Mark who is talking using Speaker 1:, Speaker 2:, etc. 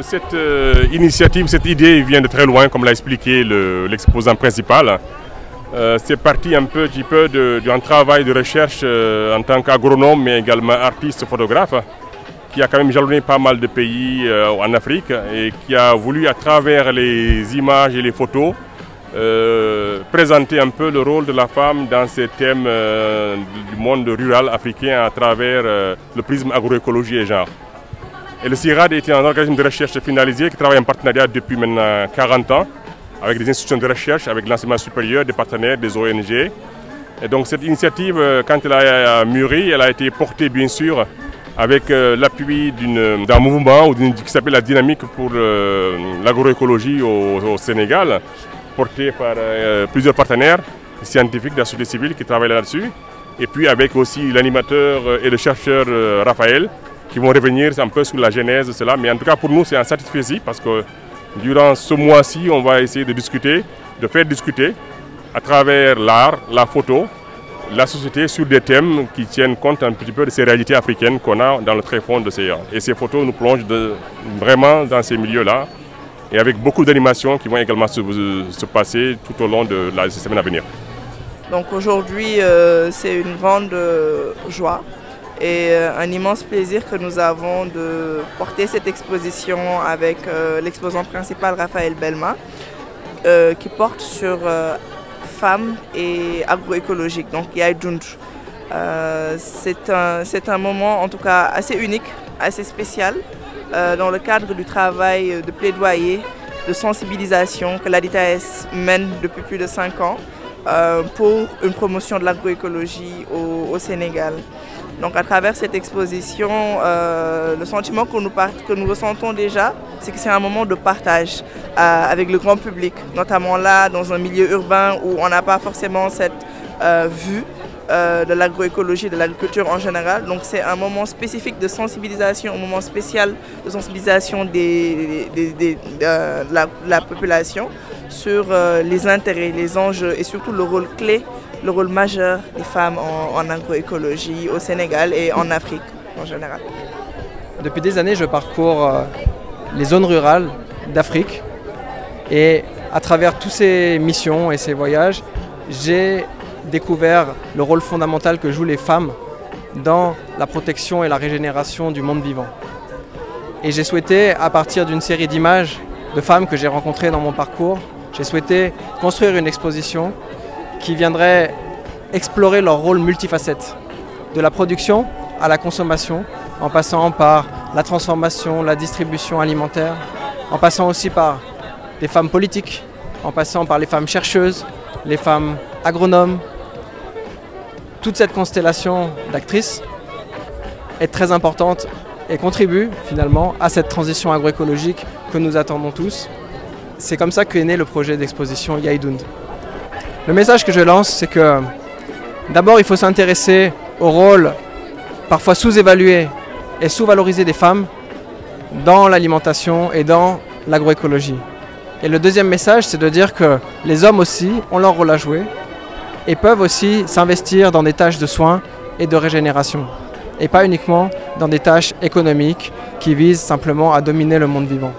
Speaker 1: cette initiative, cette idée vient de très loin, comme l'a expliqué l'exposant principal. C'est parti un petit peu d'un travail de recherche en tant qu'agronome, mais également artiste, photographe, qui a quand même jalonné pas mal de pays en Afrique et qui a voulu, à travers les images et les photos, présenter un peu le rôle de la femme dans ces thèmes du monde rural africain à travers le prisme agroécologie et genre. Et le CIRAD est un organisme de recherche finalisé qui travaille en partenariat depuis maintenant 40 ans avec des institutions de recherche, avec l'enseignement supérieur, des partenaires, des ONG. Et donc cette initiative, quand elle a mûri, elle a été portée bien sûr avec l'appui d'un mouvement qui s'appelle la Dynamique pour l'agroécologie au Sénégal, porté par plusieurs partenaires scientifiques de la société civile qui travaillent là-dessus. Et puis avec aussi l'animateur et le chercheur Raphaël, qui vont revenir un peu sur la genèse de cela. Mais en tout cas, pour nous, c'est un satisfait parce que durant ce mois-ci, on va essayer de discuter, de faire discuter à travers l'art, la photo, la société sur des thèmes qui tiennent compte un petit peu de ces réalités africaines qu'on a dans le tréfonds de l'océan. Et ces photos nous plongent vraiment dans ces milieux-là et avec beaucoup d'animations qui vont également se passer tout au long de la semaine à venir.
Speaker 2: Donc aujourd'hui, c'est une grande joie et un immense plaisir que nous avons de porter cette exposition avec l'exposant principal Raphaël Belma qui porte sur femmes et agroécologique, donc Yaïdound. C'est un moment en tout cas assez unique, assez spécial dans le cadre du travail de plaidoyer, de sensibilisation que l'ADITAES mène depuis plus de 5 ans pour une promotion de l'agroécologie au Sénégal. Donc à travers cette exposition, le sentiment que nous ressentons déjà, c'est que c'est un moment de partage avec le grand public, notamment là dans un milieu urbain où on n'a pas forcément cette vue de l'agroécologie, de l'agriculture en général. Donc c'est un moment spécifique de sensibilisation, un moment spécial de sensibilisation de la population sur les intérêts, les enjeux et surtout le rôle clé, le rôle majeur des femmes en agroécologie au Sénégal et en Afrique en général.
Speaker 3: Depuis des années, je parcours les zones rurales d'Afrique et à travers toutes ces missions et ces voyages, j'ai découvert le rôle fondamental que jouent les femmes dans la protection et la régénération du monde vivant. Et j'ai souhaité, à partir d'une série d'images de femmes que j'ai rencontrées dans mon parcours, j'ai souhaité construire une exposition qui viendrait explorer leur rôle multifacette, de la production à la consommation, en passant par la transformation, la distribution alimentaire, en passant aussi par des femmes politiques, en passant par les femmes chercheuses, les femmes agronomes. Toute cette constellation d'actrices est très importante et contribue finalement à cette transition agroécologique que nous attendons tous. C'est comme ça qu'est né le projet d'exposition Yaïdound. Le message que je lance, c'est que d'abord il faut s'intéresser au rôle parfois sous-évalué et sous-valorisé des femmes dans l'alimentation et dans l'agroécologie. Et le deuxième message, c'est de dire que les hommes aussi ont leur rôle à jouer et peuvent aussi s'investir dans des tâches de soins et de régénération, et pas uniquement dans des tâches économiques qui visent simplement à dominer le monde vivant.